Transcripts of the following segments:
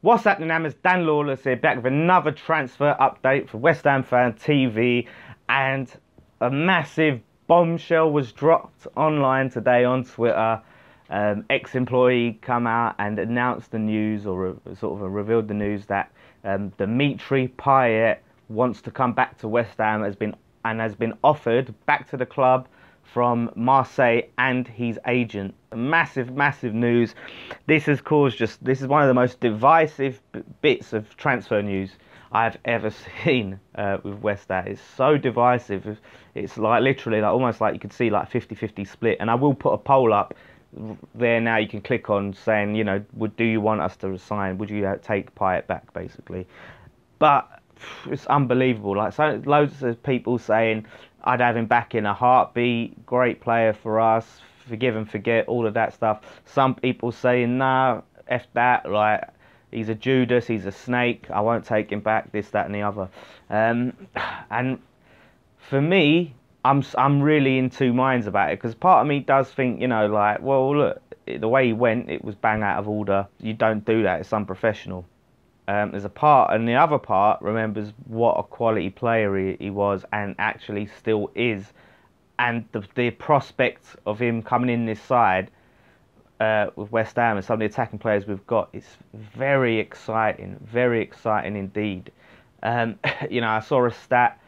What's happening, Hammers? Dan Lawless here, back with another transfer update for West Ham Fan TV, and a massive bombshell was dropped online today on Twitter. Ex-employee come out and announced the news, or sort of revealed the news that Dimitri Payet wants to come back to West Ham, has been offered back to the club from Marseille and his agent. Massive news. This has caused this is one of the most divisive bits of transfer news I've ever seen with West Ham. It's so divisive. It's like literally like almost like you could see like 50-50 split. And I will put a poll up there now. You can click on saying, you know, do you want us to resign? Would you take Payet back, basically? But it's unbelievable. Like, so loads of people saying I'd have him back in a heartbeat. Great player for us. Forgive and forget, all of that stuff. Some people saying, nah, F that. Like, he's a Judas, he's a snake. I won't take him back. This, that, and the other. And for me, I'm really in two minds about it, because part of me does think, you know, like, well, look, the way he went, it was bang out of order. You don't do that. It's unprofessional. There's a part, and the other part remembers what a quality player he was and actually still is, and the prospect of him coming in this side with West Ham and some of the attacking players we've got is very exciting indeed. You know, I saw a stat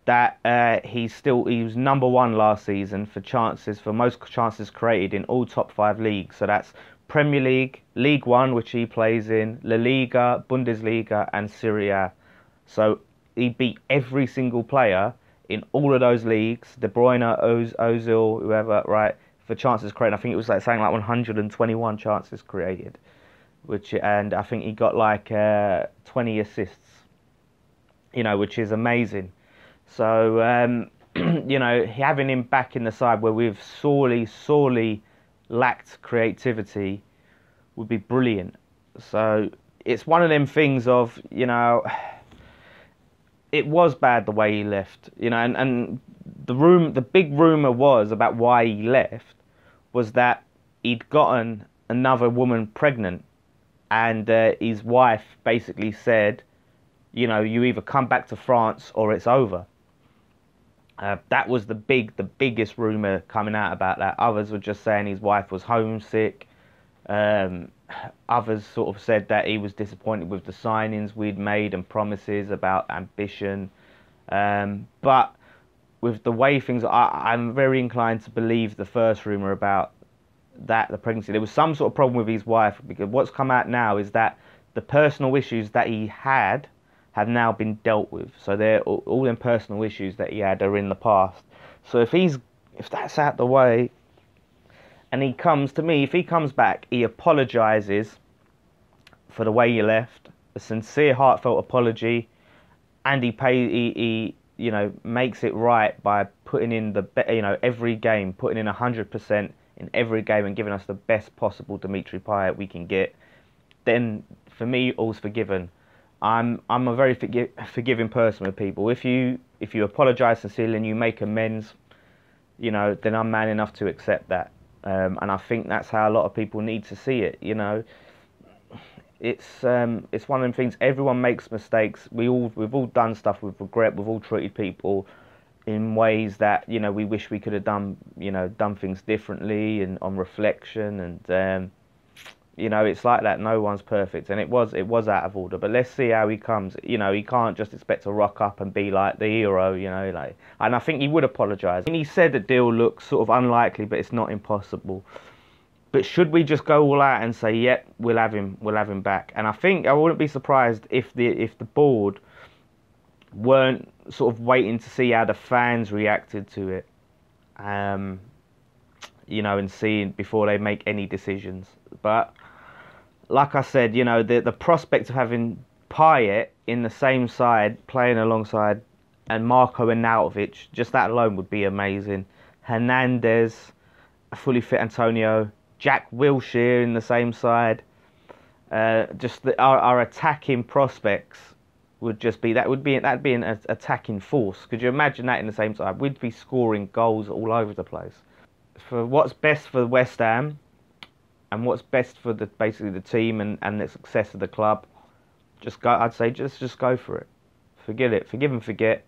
that he was #1 last season for most chances created in all top 5 leagues. So that's Premier League, League One, which he plays in, La Liga, Bundesliga, and Serie A. So he beat every single player in all of those leagues. De Bruyne, Ozil, whoever, right, for chances created. I think it was like something like 121 chances created, and I think he got like 20 assists. You know, which is amazing. So you know, having him back in the side where we've sorely lacked creativity would be brilliant. So it's one of them things of, you know, it was bad the way he left, you know, and the big rumour was about why he left was that he'd gotten another woman pregnant, and his wife basically said, you know, you either come back to France or it's over. That was the biggest rumour coming out about that. Others were just saying his wife was homesick. Others sort of said that he was disappointed with the signings we'd made and promises about ambition. But with the way things, I'm very inclined to believe the first rumour about the pregnancy. There was some sort of problem with his wife, because what's come out now is that the personal issues that he had have now been dealt with. So they're all them personal issues that he had are in the past. So if that's out the way, and he comes to me, if he comes back, he apologises for the way he left, a sincere, heartfelt apology, and he you know, makes it right by putting in every game, putting in 100% in every game and giving us the best possible Dimitri Payet we can get, then for me, all's forgiven. I'm a very forgiving person with people. If you apologise sincerely and you make amends, you know, then I'm man enough to accept that. And I think that's how a lot of people need to see it. You know, it's one of them things. Everyone makes mistakes. We've all done stuff with regret. We've all treated people in ways that, you know, we wish we could have done things differently, and on reflection, and you know, it's like that. No one's perfect, and it was out of order. But let's see how he comes. You know, he can't just expect to rock up and be like the hero. You know, like, and I think he would apologise. I mean, he said the deal looks sort of unlikely, but it's not impossible. But should we just go all out and say, yep, we'll have him back? And I think I wouldn't be surprised if the board weren't sort of waiting to see how the fans reacted to it. You know, and seeing before they make any decisions. But like I said, you know, the prospect of having Payet in the same side, playing alongside, and Marco Arnautovic, just that alone would be amazing. Hernandez, a fully fit Antonio, Jack Wilshere in the same side. Just our attacking prospects would just be that'd be an attacking force. Could you imagine that in the same side? We'd be scoring goals all over the place. For what's best for West Ham, and what's best for basically the team and the success of the club, just go. I'd say just go for it. Forget it. Forgive and forget.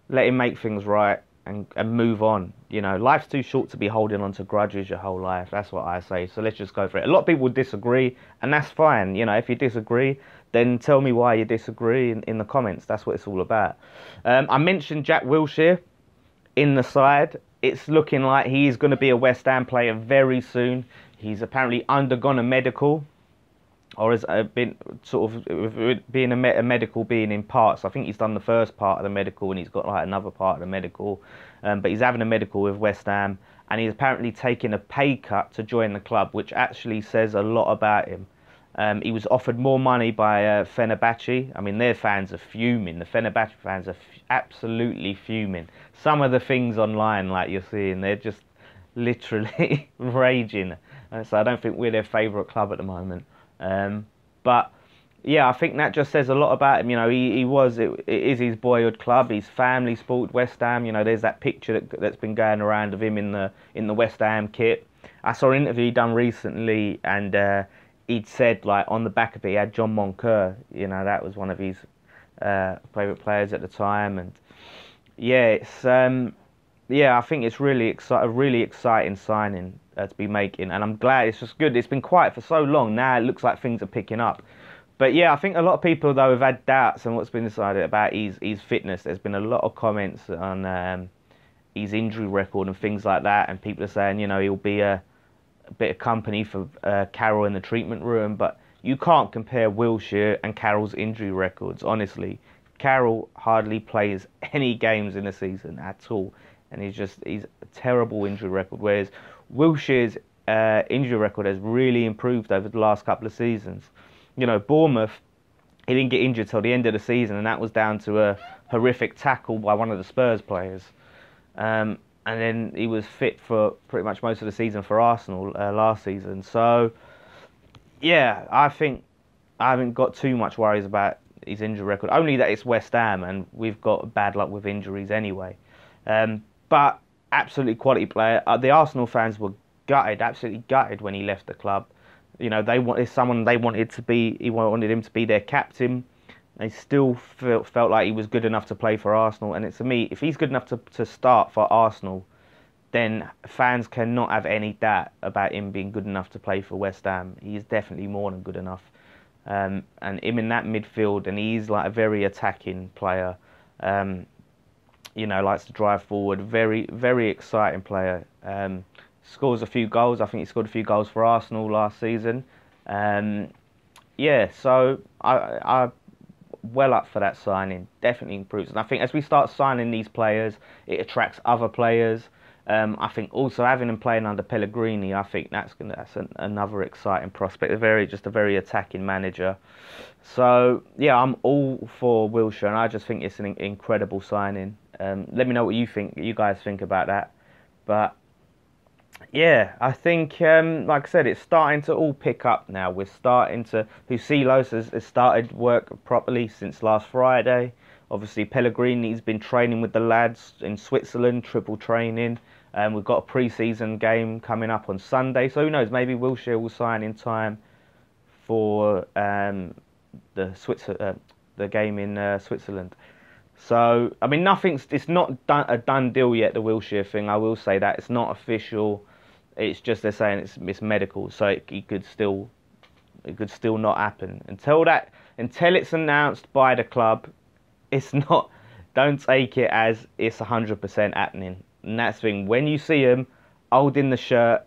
Let him make things right and move on. You know, life's too short to be holding on to grudges your whole life. That's what I say. So let's just go for it. A lot of people disagree, and that's fine. You know, if you disagree, then tell me why you disagree in the comments. That's what it's all about. I mentioned Jack Wilshere in the side. It's looking like he's going to be a West Ham player very soon. He's apparently undergone a medical, or has been sort of being a medical being in parts. I think he's done the first part of the medical and he's got like another part of the medical. But he's having a medical with West Ham, and he's apparently taking a pay cut to join the club, which actually says a lot about him. He was offered more money by Fenerbahce. I mean, their fans are fuming. The Fenerbahce fans are absolutely fuming. Some of the things online, like you're seeing, they're just literally raging. So I don't think we're their favourite club at the moment. But yeah, I think that just says a lot about him. You know, it is his boyhood club. His family sport West Ham. You know, there's that picture that's been going around of him in the West Ham kit. I saw an interview he done recently, and he'd said, like, on the back of it, he had John Moncur. You know, that was one of his favourite players at the time. And yeah, it's yeah, I think it's a really exciting signing to be making, and I'm glad. It's just good. It's been quiet for so long. Now it looks like things are picking up. But yeah, I think a lot of people, though, have had doubts on what's been decided about his fitness. There's been a lot of comments on his injury record and things like that, and people are saying, you know, he'll be a bit of company for Carroll in the treatment room. But you can't compare Wilshere and Carroll's injury records, honestly. Carroll hardly plays any games in a season at all, and he's a terrible injury record, whereas Wilshere's injury record has really improved over the last couple of seasons. You know, Bournemouth, he didn't get injured till the end of the season, and that was down to a horrific tackle by one of the Spurs players. And then he was fit for pretty much most of the season for Arsenal last season. So, yeah, I think I haven't got too much worries about his injury record. Only that it's West Ham, and we've got bad luck with injuries anyway. But absolutely quality player. The Arsenal fans were gutted, absolutely gutted when he left the club. You know, they wanted someone they wanted to be. He wanted him to be their captain. They still felt like he was good enough to play for Arsenal. And to me, if he's good enough to start for Arsenal, then fans cannot have any doubt about him being good enough to play for West Ham. He is definitely more than good enough. And him in that midfield, and he's like a very attacking player. You know, likes to drive forward. Very, very exciting player. Scores a few goals. I think he scored a few goals for Arsenal last season. Yeah, so I well up for that signing. Definitely improves. And I think as we start signing these players, it attracts other players. I think also having him playing under Pellegrini, I think that's another exciting prospect. Just a very attacking manager. So yeah, I'm all for Wilshere, and I just think it's an incredible signing. Let me know what you guys think about that. But yeah, I think, like I said, it's starting to all pick up now. We're starting to... Husilos has started work properly since last Friday. Obviously, Pellegrini's been training with the lads in Switzerland, triple training. We've got a pre-season game coming up on Sunday. So who knows, maybe Wilshere will sign in time for the game in Switzerland. So, I mean, it's not a done deal yet, the Wilshere thing. I will say that. It's not official. It's just they're saying it's medical, so it could still not happen until it's announced by the club. It's not. Don't take it as it's 100% happening. And that's the thing. When you see them holding the shirt,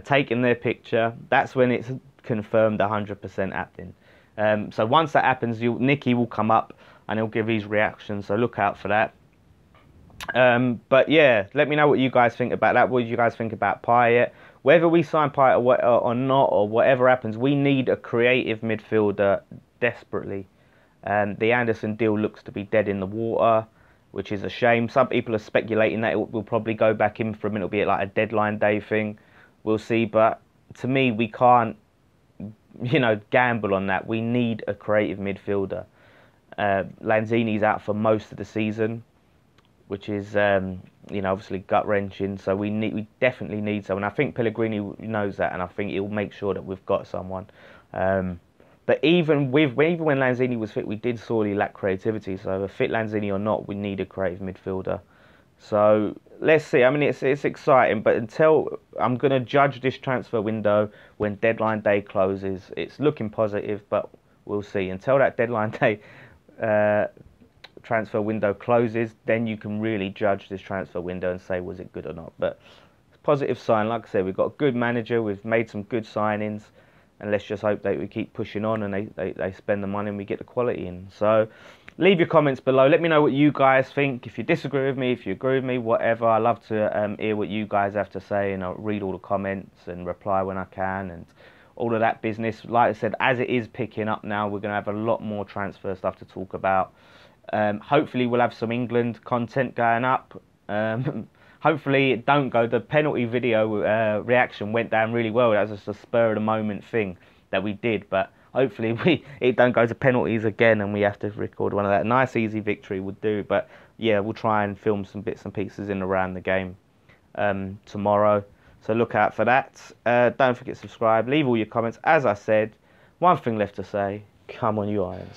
taking their picture, that's when it's confirmed 100% happening. So once that happens, Nicky will come up and he'll give his reaction. So look out for that. But yeah, let me know what you guys think about that. What do you guys think about Payet? Whether we sign Payet or not, or whatever happens, we need a creative midfielder desperately. The Anderson deal looks to be dead in the water, which is a shame. Some people are speculating that it will probably go back in for him. It'll be like a deadline day thing. We'll see. But to me, we can't, gamble on that. We need a creative midfielder. Lanzini's out for most of the season. which is you know, obviously gut wrenching. So we definitely need someone. I think Pellegrini knows that, and I think he'll make sure that we've got someone. But even when Lanzini was fit, we did sorely lack creativity. So, a fit Lanzini or not, we need a creative midfielder. So let's see. I mean, it's exciting, but until I'm going to judge this transfer window when deadline day closes, it's looking positive, but we'll see. Until that deadline day transfer window closes, then you can really judge this transfer window and say, was it good or not? But it's a positive sign. Like I said, we've got a good manager. We've made some good signings. And let's just hope that we keep pushing on and they spend the money and we get the quality in. So leave your comments below. Let me know what you guys think. If you disagree with me, if you agree with me, whatever. I love to hear what you guys have to say, and I'll read all the comments and reply when I can and all of that business. Like I said, as it is picking up now, we're going to have a lot more transfer stuff to talk about. Hopefully we'll have some England content going up. Hopefully it don't go. The penalty video reaction went down really well. That was just a spur of the moment thing that we did. But hopefully it don't go to penalties again and we have to record one of that. A nice easy victory would do. But yeah, we'll try and film some bits and pieces in around the game tomorrow. So look out for that. Don't forget to subscribe. Leave all your comments. As I said, one thing left to say. Come on, you Irons.